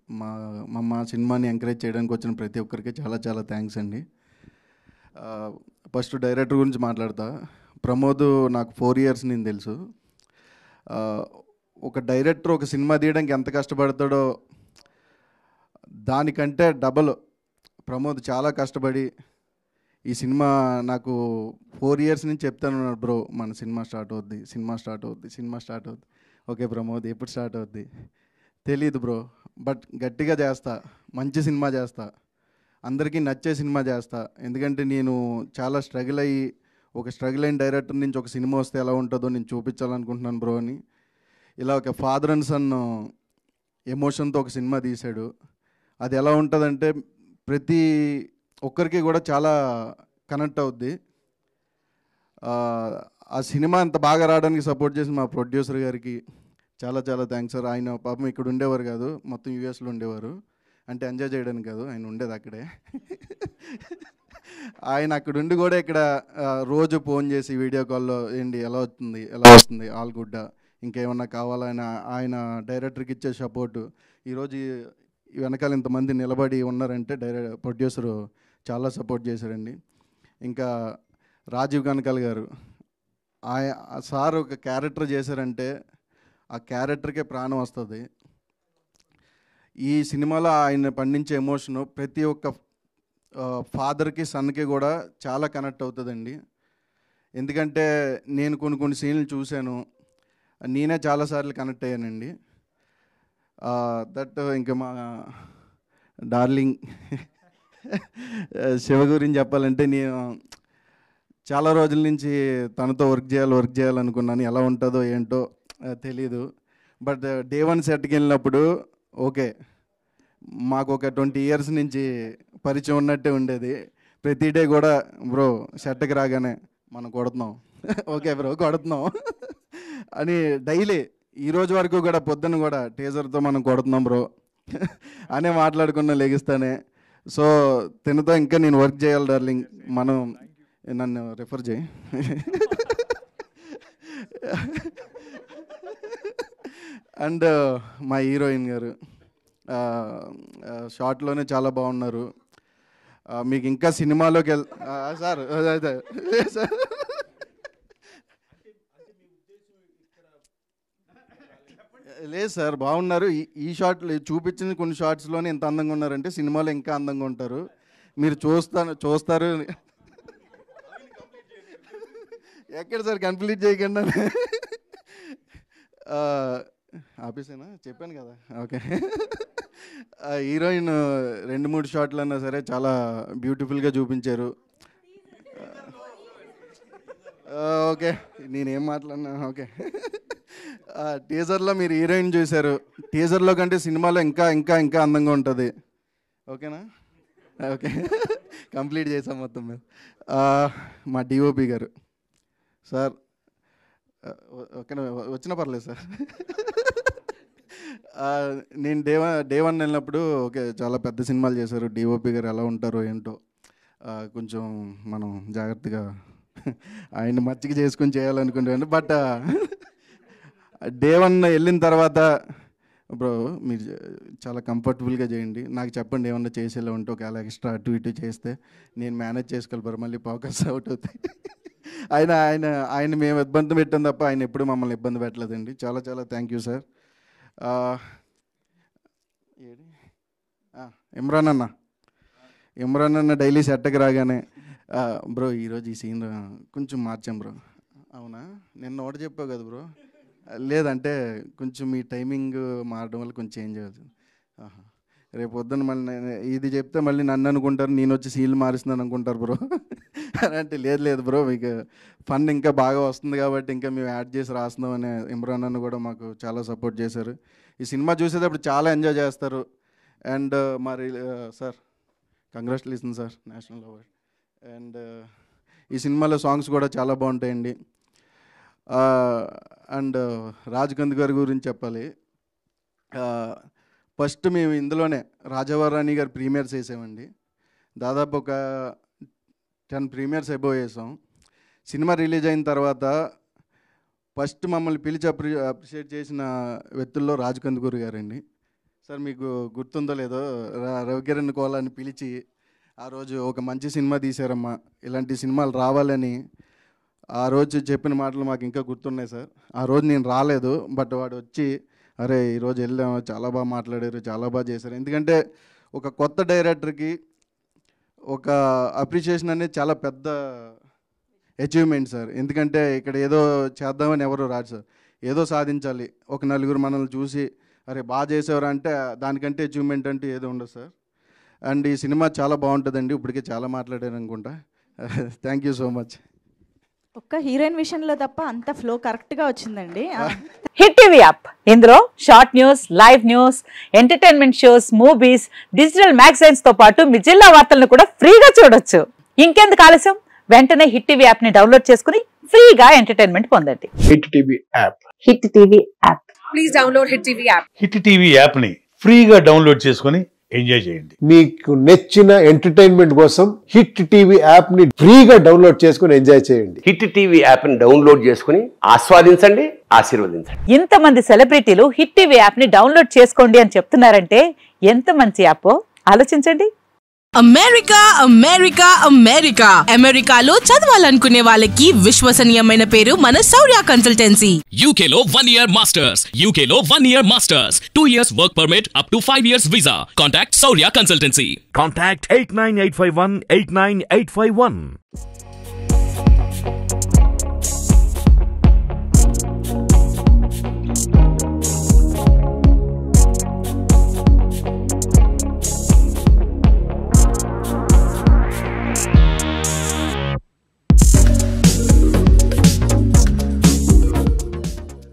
మా మా సినిమాని ఎంకరేజ్ చేయడానికి వచ్చిన ప్రతి ఒక్కరికి చాలా చాలా థ్యాంక్స్ అండి. ఫస్ట్ డైరెక్టర్ గురించి మాట్లాడతా. ప్రమోద్ నాకు 4 ఇయర్స్ నేను తెలుసు. ఒక డైరెక్టర్ ఒక సినిమా తీయడానికి ఎంత కష్టపడతాడో దానికంటే డబల్ ప్రమోద్ చాలా కష్టపడి ఈ సినిమా నాకు 4 ఇయర్స్ నుంచి చెప్తాను, బ్రో మన సినిమా స్టార్ట్ అవుద్ది, సినిమా స్టార్ట్ అవుద్ది, సినిమా స్టార్ట్ అవుద్ది. ఓకే ప్రమోద్ ఎప్పుడు స్టార్ట్ అవుద్ది తెలీదు బ్రో, బట్ గట్టిగా చేస్తా, మంచి సినిమా చేస్తా, అందరికీ నచ్చే సినిమా చేస్తా. ఎందుకంటే నేను చాలా స్ట్రగుల్ అయ్యి ఒక స్ట్రగుల్ అయిన డైరెక్టర్ నుంచి ఒక సినిమా వస్తే ఎలా ఉంటుందో నేను చూపించాలనుకుంటున్నాను బ్రో అని. ఇలా ఒక ఫాదర్ అండ్ సన్ ఎమోషన్తో ఒక సినిమా తీశాడు. అది ఎలా ఉంటుందంటే ప్రతి ఒక్కరికి కూడా చాలా కనెక్ట్ అవుద్ది. ఆ సినిమా అంత బాగా రావడానికి సపోర్ట్ చేసిన మా ప్రొడ్యూసర్ గారికి చాలా చాలా థ్యాంక్స్ సార్. ఆయన పాపం ఇక్కడ ఉండేవారు కాదు, మొత్తం యూఎస్లో ఉండేవారు. అంటే ఎంజాయ్ చేయడానికి కాదు, ఆయన ఉండేది అక్కడే. ఆయన అక్కడ ఉండి కూడా ఇక్కడ రోజు ఫోన్ చేసి వీడియో కాల్లో ఏంటి ఎలా వస్తుంది, ఎలా వస్తుంది, ఆల్ గుడ్డా, ఇంకేమన్నా కావాలని ఆయన డైరెక్టర్కి ఇచ్చే సపోర్టు. ఈరోజు వెనకాల ఇంతమంది నిలబడి ఉన్నారంటే ప్రొడ్యూసరు చాలా సపోర్ట్ చేశారండి. ఇంకా రాజీవ్ కనకాల గారు, సార్ ఒక క్యారెక్టర్ చేశారంటే ఆ క్యారెక్టర్కే ప్రాణం వస్తుంది. ఈ సినిమాలో ఆయన పండించే ఎమోషను ప్రతి ఒక్క ఫాదర్కి సన్కి కూడా చాలా కనెక్ట్ అవుతుందండి. ఎందుకంటే నేను కొన్ని సీన్లు చూశాను, నేనే చాలాసార్లు కనెక్ట్ అయ్యానండి. దట్ ఇంకా మా డార్లింగ్ శివ గురించి చెప్పాలంటే నేను చాలా రోజుల నుంచి తనతో వర్క్ చేయాలనుకున్నాను. ఎలా ఉంటుందో ఏంటో తెలీదు. బట్ డే 1 సెట్కి వెళ్ళినప్పుడు ఓకే, మాకు ఒక 20 ఇయర్స్ నుంచి పరిచయం ఉన్నట్టే ఉండేది. ప్రతి డే కూడా బ్రో సెట్కి రాగానే మనం కొడుతున్నాం, ఓకే బ్రో కొడుతున్నాం అని డైలీ ఈరోజు వరకు కూడా పొద్దున్న కూడా టీజర్తో మనం కొడుతున్నాం బ్రో అనే మాట్లాడుకున్న లెగిస్తానే. సో తినతో ఇంకా నేను వర్క్ చేయాలి డార్లింగ్, మనం నన్ను రెఫర్ చేయి. అండ్ మా హీరోయిన్ గారు షార్ట్లోనే చాలా బాగున్నారు. మీకు ఇంకా సినిమాలోకి సార్ అదే సార్ లేదు సార్ బాగున్నారు. ఈ షార్ట్లు చూపించిన కొన్ని షార్ట్స్లోనే ఇంత అందంగా ఉన్నారంటే సినిమాలో ఇంకా అందంగా ఉంటారు. మీరు చూస్తారు. ఎక్కడ సార్ కంప్లీట్ చేయకుండా ఆఫీసేనా చెప్పాను కదా. ఓకే, హీరోయిన్ 2-3 షాట్లు అన్నా సరే చాలా బ్యూటిఫుల్గా చూపించారు. ఓకే నేనేం మాట్లాడినా. ఓకే, టీజర్లో మీరు హీరోయిన్ చూశారు, టీజర్లో కంటే సినిమాలో ఇంకా ఇంకా ఇంకా అందంగా ఉంటుంది. ఓకేనా? ఓకే, కంప్లీట్ చేసాం మొత్తం మేము. మా డిఓపి గారు సార్, ఓకేనా, వచ్చినా పర్లేదు సార్. నేను డే వన్ వెళ్ళినప్పుడు ఓకే చాలా పెద్ద సినిమాలు చేశారు, డిఓపి గారు ఎలా ఉంటారో ఏంటో, కొంచెం మనం జాగ్రత్తగా ఆయన మచ్చిక చేసుకొని చేయాలనుకుంటాను. బట్ డే 1 వెళ్ళిన తర్వాత బ్రో మీరు చాలా కంఫర్టబుల్గా చేయండి, నాకు చెప్పండి ఏమన్నా చేసేలా ఉంటే ఒకవేళ ఎక్స్ట్రా అటు ఇటు చేస్తే నేను మేనేజ్ చేసుకోగలరు, మళ్ళీ ఫోకస్ అవుట్ అవుతాయి. ఆయన ఆయన ఆయన మేము ఇబ్బంది పెట్టాం తప్ప ఆయన ఎప్పుడు మమ్మల్ని ఇబ్బంది పెట్టలేదండి. చాలా చాలా థ్యాంక్ యూ సార్. ఇమ్రాన్ అన్న డైలీ సెట్కి రాగానే బ్రో ఈరోజు ఈ సీన్ కొంచెం మార్చాం బ్రో. అవునా, నిన్న ఒకటి చెప్పావు కదా బ్రో. లేదంటే కొంచెం మీ టైమింగ్ మారడం వల్ల కొంచెం చేంజ్ అవుతుంది. రేపు పొద్దున్న మళ్ళీ ఇది చెప్తే మళ్ళీ నన్ను అనుకుంటారు, నేను వచ్చి సీన్లు మారుస్తున్నాను అనుకుంటారు బ్రో అంటే లేదు బ్రో, మీకు ఫన్ ఇంకా బాగా వస్తుంది కాబట్టి ఇంకా మేము యాడ్ చేసి రాస్తున్నామని ఇమ్రాన్ అన్న కూడా మాకు చాలా సపోర్ట్ చేశారు. ఈ సినిమా చూసేటప్పుడు చాలా ఎంజాయ్ చేస్తారు. అండ్ మరి sir congratulation sir, national award. And ఈ సినిమాలో సాంగ్స్ కూడా చాలా బాగుంటాయండి. అండ్ రాజ్ కంద్ గారి గురించి చెప్పాలి. ఫస్ట్ మేము ఇందులోనే రాజావారాణి గారి ప్రీమియర్స్ వేసామండి. దాదాపు ఒక 10 ప్రీమియర్స్ అబోవ్ వేసాం. సినిమా రిలీజ్ అయిన తర్వాత ఫస్ట్ మమ్మల్ని పిలిచి అప్రిషియేట్ చేసిన వ్యక్తుల్లో రాజ్ కందుకూరి గారండి. సార్ మీకు గుర్తుందో లేదో రవికిరణ్ కోలాని పిలిచి ఆ రోజు ఒక మంచి సినిమా తీశారమ్మా, ఇలాంటి సినిమాలు రావాలని ఆ రోజు చెప్పిన మాటలు మాకు ఇంకా గుర్తున్నాయి సార్. ఆ రోజు నేను రాలేదు, బట్ వాడు వచ్చి అరే ఈరోజు వెళ్ళాము, చాలా బాగా మాట్లాడారు, చాలా బాగా చేశారు. ఎందుకంటే ఒక కొత్త డైరెక్టర్కి ఒక అప్రిషియేషన్ అనేది చాలా పెద్ద అచీవ్మెంట్ సార్. ఎందుకంటే ఇక్కడ ఏదో చేద్దామని ఎవరు రాదు సార్, ఏదో సాధించాలి. ఒక నలుగురు మనల్ని చూసి అరే బాగా చేసేవారు అంటే దానికంటే అచీవ్మెంట్ అంటే ఏదో ఉండదు సార్. అండ్ ఈ సినిమా చాలా బాగుంటుందండి, ఇప్పటికే చాలా మాట్లాడారు అనుకుంటా. Thank you so much. ఒక్క హీరోయిన్ విషయంలో తప్ప అంత ఫ్లో కరెక్ట్గా వచ్చిందండి. హిట్ టీవీ యాప్, ఇందులో short news, live news, entertainment shows, movies, digital magazines తో పాటు మీ జిల్లా వార్తలను కూడా ఫ్రీగా చూడొచ్చు. ఇంకెందుకు ఆలస్యం, వెంటనే హిట్ టీవీ యాప్ ని డౌన్లోడ్ చేసుకుని ఫ్రీగా ఎంటర్టైన్మెంట్ పొందండి. Hit TV app. Hit TV app. Please download hit TV app. Hit TV app ని ఫ్రీగా డౌన్లోడ్ చేసుకుని ఎంజాయ్ చేయండి. మీకు నచ్చిన ఎంటర్టైన్మెంట్ కోసం హిట్ టీవీ యాప్ ని ఫ్రీగా డౌన్లోడ్ చేసుకుని ఎంజాయ్ చేయండి. హిట్ టీవీ యాప్ ని డౌన్లోడ్ చేసుకుని ఆస్వాదించండి, ఆశీర్వదించండి. ఇంతమంది సెలబ్రిటీలు హిట్ టీవీ యాప్ ని డౌన్లోడ్ చేసుకోండి అని చెప్తున్నారంటే ఎంత మంచి యాప్ ఆలోచించండి. అమెరికా అమెరికా అమెరికా అమెరికాలో చదవాలనుకునే వాళ్ళకి విశ్వసనీయమైన పేరు మన శౌర్య కన్సల్టెన్సీ. UK లో 1 year masters, UK లో 1 year masters, 2 years work permit up to 5 years visa. Contact Saurya Consultancy. Contact 89851 89851.